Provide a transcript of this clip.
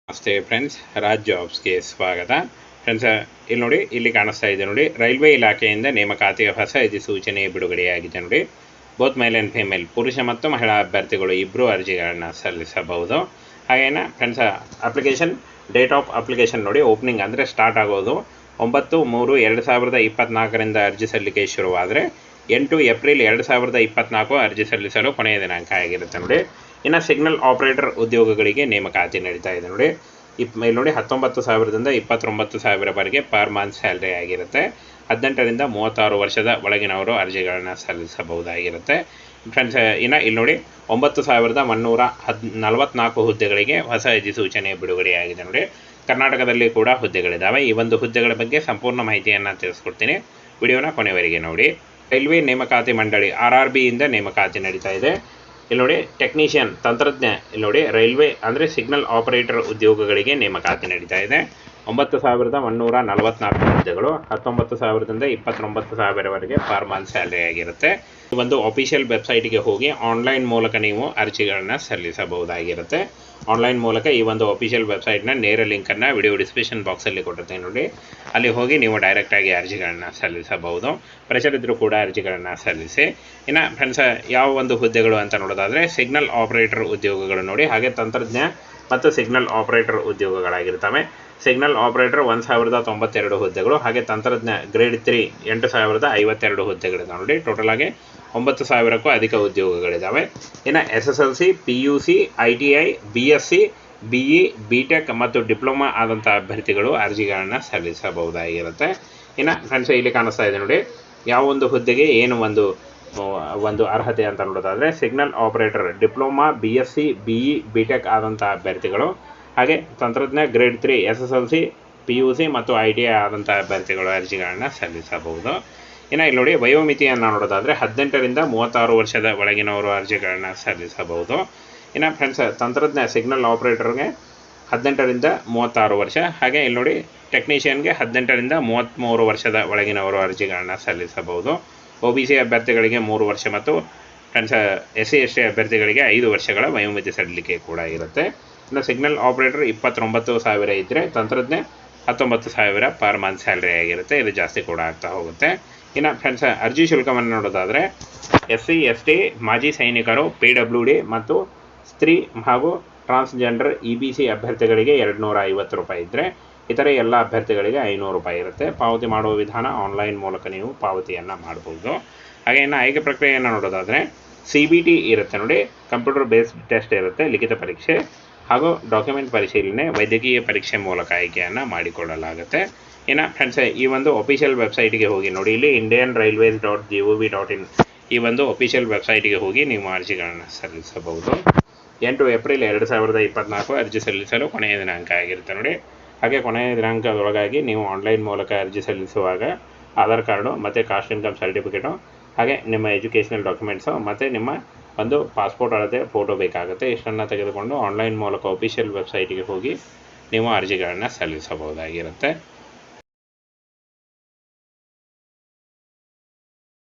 ನಮಸ್ತೆ ಫ್ರೆಂಡ್ಸ್, ರಾಜ್ ಜಾಬ್ಸ್ಗೆ ಸ್ವಾಗತ. ಫ್ರೆಂಡ್ಸ್, ಇಲ್ಲಿ ನೋಡಿ, ಇಲ್ಲಿ ಕಾಣಿಸ್ತಾ ಇದೆ ನೋಡಿ, ರೈಲ್ವೆ ಇಲಾಖೆಯಿಂದ ನೇಮಕಾತಿಯ ಹೊಸ ಅಧಿಸೂಚನೆ ಬಿಡುಗಡೆಯಾಗಿದೆ ನೋಡಿ. ಬೋತ್ ಮೇಲ್ ಆ್ಯಂಡ್ ಫಿಮೇಲ್, ಪುರುಷ ಮತ್ತು ಮಹಿಳಾ ಅಭ್ಯರ್ಥಿಗಳು ಇಬ್ಬರು ಅರ್ಜಿಗಳನ್ನು ಸಲ್ಲಿಸಬಹುದು. ಹಾಗೇನ friends, application date of application ನೋಡಿ, ಓಪನಿಂಗ್ ಅಂದರೆ ಸ್ಟಾರ್ಟ್ ಆಗೋದು 9/3/2024 ಅರ್ಜಿ ಸಲ್ಲಿಕೆ ಶುರುವಾದರೆ 8 ಏಪ್ರಿಲ್ 2024 ಅರ್ಜಿ ಸಲ್ಲಿಸಲು ಕೊನೆಯ ದಿನಾಂಕ ಆಗಿರುತ್ತೆ ನೋಡಿ. ಇನ್ನು ಸಿಗ್ನಲ್ ಆಪರೇಟರ್ ಉದ್ಯೋಗಗಳಿಗೆ ನೇಮಕಾತಿ ನಡೀತಾ ಇದೆ ನೋಡಿ. ಇಲ್ಲಿ ನೋಡಿ 19,000ದಿಂದ 29,000ವರೆಗೆ ಪರ್ ಮಂತ್ ಸ್ಯಾಲ್ರಿ ಆಗಿರುತ್ತೆ. 18ರಿಂದ 36 ವರ್ಷದ ಒಳಗಿನವರು ಅರ್ಜಿಗಳನ್ನು ಸಲ್ಲಿಸಬಹುದಾಗಿರುತ್ತೆ ಫ್ರೆಂಡ್ಸ್. ಇನ್ನು ಇಲ್ಲಿ ನೋಡಿ 9,144 ಹುದ್ದೆಗಳಿಗೆ ಹೊಸ ಅಧಿಸೂಚನೆ ಬಿಡುಗಡೆಯಾಗಿದೆ ನೋಡಿ. ಕರ್ನಾಟಕದಲ್ಲಿ ಕೂಡ ಹುದ್ದೆಗಳಿದ್ದಾವೆ. ಈ ಒಂದು ಹುದ್ದೆಗಳ ಬಗ್ಗೆ ಸಂಪೂರ್ಣ ಮಾಹಿತಿಯನ್ನು ತಿಳಿಸ್ಕೊಡ್ತೀನಿ, ವಿಡಿಯೋನ ಕೊನೆವರೆಗೆ ನೋಡಿ. ರೈಲ್ವೆ ನೇಮಕಾತಿ ಮಂಡಳಿ RRB ಇಂದ ನೇಮಕಾತಿ ನಡೀತಾ ಇದೆ. ಇಲ್ಲಿ ನೋಡಿ ಟೆಕ್ನಿಷಿಯನ್ ತಂತ್ರಜ್ಞ, ಇಲ್ಲಿ ನೋಡಿ ರೈಲ್ವೆ ಅಂದರೆ ಸಿಗ್ನಲ್ ಆಪರೇಟರ್ ಉದ್ಯೋಗಗಳಿಗೆ ನೇಮಕಾತಿ ನಡೀತಾ ಇದೆ. 9,144 ಹುದ್ದೆಗಳು, 19,000ದಿಂದ 29,000ವರೆಗೆ ಪರ್ ಮಂತ್ ಸ್ಯಾಲ್ರಿ ಆಗಿರುತ್ತೆ. ಈ ಒಂದು ಅಫಿಷಿಯಲ್ ವೆಬ್ಸೈಟಿಗೆ ಹೋಗಿ ಆನ್ಲೈನ್ ಮೂಲಕ ನೀವು ಅರ್ಜಿಗಳನ್ನು ಸಲ್ಲಿಸಬಹುದಾಗಿರುತ್ತೆ. ಆನ್ಲೈನ್ ಮೂಲಕ ಈ ಒಂದು ಅಫಿಷಿಯಲ್ ವೆಬ್ಸೈಟ್ನ ನೇರ ಲಿಂಕನ್ನು ವಿಡಿಯೋ ಡಿಸ್ಕ್ರಿಪ್ಷನ್ ಬಾಕ್ಸಲ್ಲಿ ಕೊಟ್ಟಿರ್ತೀನಿ ನೋಡಿ. ಅಲ್ಲಿ ಹೋಗಿ ನೀವು ಡೈರೆಕ್ಟಾಗಿ ಅರ್ಜಿಗಳನ್ನು ಸಲ್ಲಿಸಬಹುದು. ಪ್ರೆಷರ್ ಇದ್ದರೂ ಕೂಡ ಅರ್ಜಿಗಳನ್ನು ಸಲ್ಲಿಸಿ. ಇನ್ನು ಫ್ರೆಂಡ್ಸ್, ಯಾವ ಒಂದು ಹುದ್ದೆಗಳು ಅಂತ ನೋಡೋದಾದರೆ ಸಿಗ್ನಲ್ ಆಪರೇಟರ್ ಉದ್ಯೋಗಗಳು ನೋಡಿ, ಹಾಗೆ ತಂತ್ರಜ್ಞ ಮತ್ತು ಸಿಗ್ನಲ್ ಆಪರೇಟರ್ ಉದ್ಯೋಗಗಳಾಗಿರ್ತವೆ. ಸಿಗ್ನಲ್ ಆಪರೇಟರ್ 1,092 ಹುದ್ದೆಗಳು, ಹಾಗೆ ತಂತ್ರಜ್ಞ ಗ್ರೇಡ್ 3 8,052 ಹುದ್ದೆಗಳಿದ್ದಾವೆ ನೋಡಿ. ಟೋಟಲ್ ಆಗಿ 9,000ಕ್ಕೂ ಅಧಿಕ ಉದ್ಯೋಗಗಳಿದ್ದಾವೆ. ಇನ್ನು SSLC, PUC, ITI, BSc, BE, BTech ಮತ್ತು ಡಿಪ್ಲೊಮಾ ಆದಂಥ ಅಭ್ಯರ್ಥಿಗಳು ಅರ್ಜಿಗಳನ್ನು ಸಲ್ಲಿಸಬಹುದಾಗಿರುತ್ತೆ. ಇನ್ನು ಫ್ರೆಂಡ್ಸ್, ಇಲ್ಲಿ ಕಾಣಿಸ್ತಾ ಇದೆ ನೋಡಿ, ಯಾವ ಒಂದು ಹುದ್ದೆಗೆ ಏನು ಒಂದು ಅರ್ಹತೆ ಅಂತ ನೋಡೋದಾದರೆ signal operator diploma, BSc, BE, BTech ಆದಂಥ ಅಭ್ಯರ್ಥಿಗಳು, ಹಾಗೆ ತಂತ್ರಜ್ಞ ಗ್ರೇಡ್ 3 SSLC, PUC ಮತ್ತು ITI ಆದಂಥ ಅಭ್ಯರ್ಥಿಗಳು ಅರ್ಜಿಗಳನ್ನು ಸಲ್ಲಿಸಬಹುದು. ಇನ್ನು ಇಲ್ಲಿ ನೋಡಿ ವಯೋಮಿತಿಯನ್ನು ನೋಡೋದಾದರೆ 18ರಿಂದ 36 ವರ್ಷದ ಒಳಗಿನವರು ಅರ್ಜಿಗಳನ್ನು ಸಲ್ಲಿಸಬಹುದು. ಇನ್ನು ಫ್ರೆಂಡ್ಸ್, ತಂತ್ರಜ್ಞ ಸಿಗ್ನಲ್ ಆಪರೇಟರ್ಗೆ 18ರಿಂದ 36 ವರ್ಷ, ಹಾಗೆ ಇಲ್ಲಿ ನೋಡಿ ಟೆಕ್ನಿಷಿಯನ್ಗೆ 18ರಿಂದ 33 ವರ್ಷದ ಒಳಗಿನವರು ಅರ್ಜಿಗಳನ್ನು ಸಲ್ಲಿಸಬಹುದು. OBC ಅಭ್ಯರ್ಥಿಗಳಿಗೆ 3 ವರ್ಷ ಮತ್ತು ಫ್ರೆಂಡ್ಸ್ SC/ST ಅಭ್ಯರ್ಥಿಗಳಿಗೆ 5 ವರ್ಷಗಳ ವಯೋಮಿತಿ ಸಡಿಲಿಕೆ ಕೂಡ ಇರುತ್ತೆ. ಇನ್ನು ಸಿಗ್ನಲ್ ಆಪರೇಟರ್ 29,000 ಇದ್ದರೆ ತಂತ್ರಜ್ಞ 19,000 ಪರ್ ಮಂತ್ ಸ್ಯಾಲ್ರಿ ಆಗಿರುತ್ತೆ. ಇದು ಜಾಸ್ತಿ ಕೂಡ ಆಗ್ತಾ ಹೋಗುತ್ತೆ. ಇನ್ನು ಫ್ರೆಂಡ್ಸ್, ಅರ್ಜಿ ಶುಲ್ಕವನ್ನು ನೋಡೋದಾದರೆ SC/ST, ಮಾಜಿ ಸೈನಿಕರು, PWD ಮತ್ತು ಸ್ತ್ರೀ ಹಾಗೂ ಟ್ರಾನ್ಸ್ಜೆಂಡರ್ EBC ಅಭ್ಯರ್ಥಿಗಳಿಗೆ 250 ರೂಪಾಯಿ ಇದ್ದರೆ ಇತರೆ ಎಲ್ಲ ಅಭ್ಯರ್ಥಿಗಳಿಗೆ 500 ರೂಪಾಯಿ ಇರುತ್ತೆ. ಪಾವತಿ ಮಾಡುವ ವಿಧಾನ ಆನ್ಲೈನ್ ಮೂಲಕ ನೀವು ಪಾವತಿಯನ್ನು ಮಾಡ್ಬೋದು. ಹಾಗೆ ಇನ್ನು ಆಯ್ಕೆ ಪ್ರಕ್ರಿಯೆಯನ್ನು ನೋಡೋದಾದರೆ CBT ಇರುತ್ತೆ ನೋಡಿ, ಕಂಪ್ಯೂಟರ್ ಬೇಸ್ಡ್ ಟೆಸ್ಟ್ ಇರುತ್ತೆ, ಲಿಖಿತ ಪರೀಕ್ಷೆ ಹಾಗೂ ಡಾಕ್ಯುಮೆಂಟ್ ಪರಿಶೀಲನೆ, ವೈದ್ಯಕೀಯ ಪರೀಕ್ಷೆ ಮೂಲಕ ಆಯ್ಕೆಯನ್ನು ಮಾಡಿಕೊಳ್ಳಲಾಗುತ್ತೆ. ಇನ್ನು ಫ್ರೆಂಡ್ಸ್, ಈ ಒಂದು ಅಫಿಷಿಯಲ್ ವೆಬ್ಸೈಟಿಗೆ ಹೋಗಿ ನೋಡಿ, ಇಲ್ಲಿ indianrailways.gov.in ಈ ಒಂದು ಅಫಿಷಿಯಲ್ ವೆಬ್ಸೈಟಿಗೆ ಹೋಗಿ ನೀವು ಅರ್ಜಿಗಳನ್ನು ಸಲ್ಲಿಸಬಹುದು. 8 ಏಪ್ರಿಲ್ 2024 ಅರ್ಜಿ ಸಲ್ಲಿಸಲು ಕೊನೆಯ ದಿನಾಂಕ ಆಗಿರುತ್ತೆ ನೋಡಿ. ಹಾಗೆ ಕೊನೆಯ ದಿನಾಂಕದೊಳಗಾಗಿ ನೀವು ಆನ್ಲೈನ್ ಮೂಲಕ ಅರ್ಜಿ ಸಲ್ಲಿಸುವಾಗ ಆಧಾರ್ ಕಾರ್ಡು ಮತ್ತು ಕಾಸ್ಟ್ ಇನ್ಕಮ್ ಸರ್ಟಿಫಿಕೇಟು, ಹಾಗೆ ನಿಮ್ಮ ಎಜುಕೇಷನಲ್ ಡಾಕ್ಯುಮೆಂಟ್ಸು ಮತ್ತು ನಿಮ್ಮ ಒಂದು ಪಾಸ್ಪೋರ್ಟ್ ಅಳತೆ ಫೋಟೋ ಬೇಕಾಗುತ್ತೆ. ಇಷ್ಟನ್ನು ತೆಗೆದುಕೊಂಡು ಆನ್ಲೈನ್ ಮೂಲಕ ಅಫಿಷಿಯಲ್ ವೆಬ್ಸೈಟಿಗೆ ಹೋಗಿ ನೀವು ಅರ್ಜಿಗಳನ್ನು ಸಲ್ಲಿಸಬಹುದಾಗಿರುತ್ತೆ.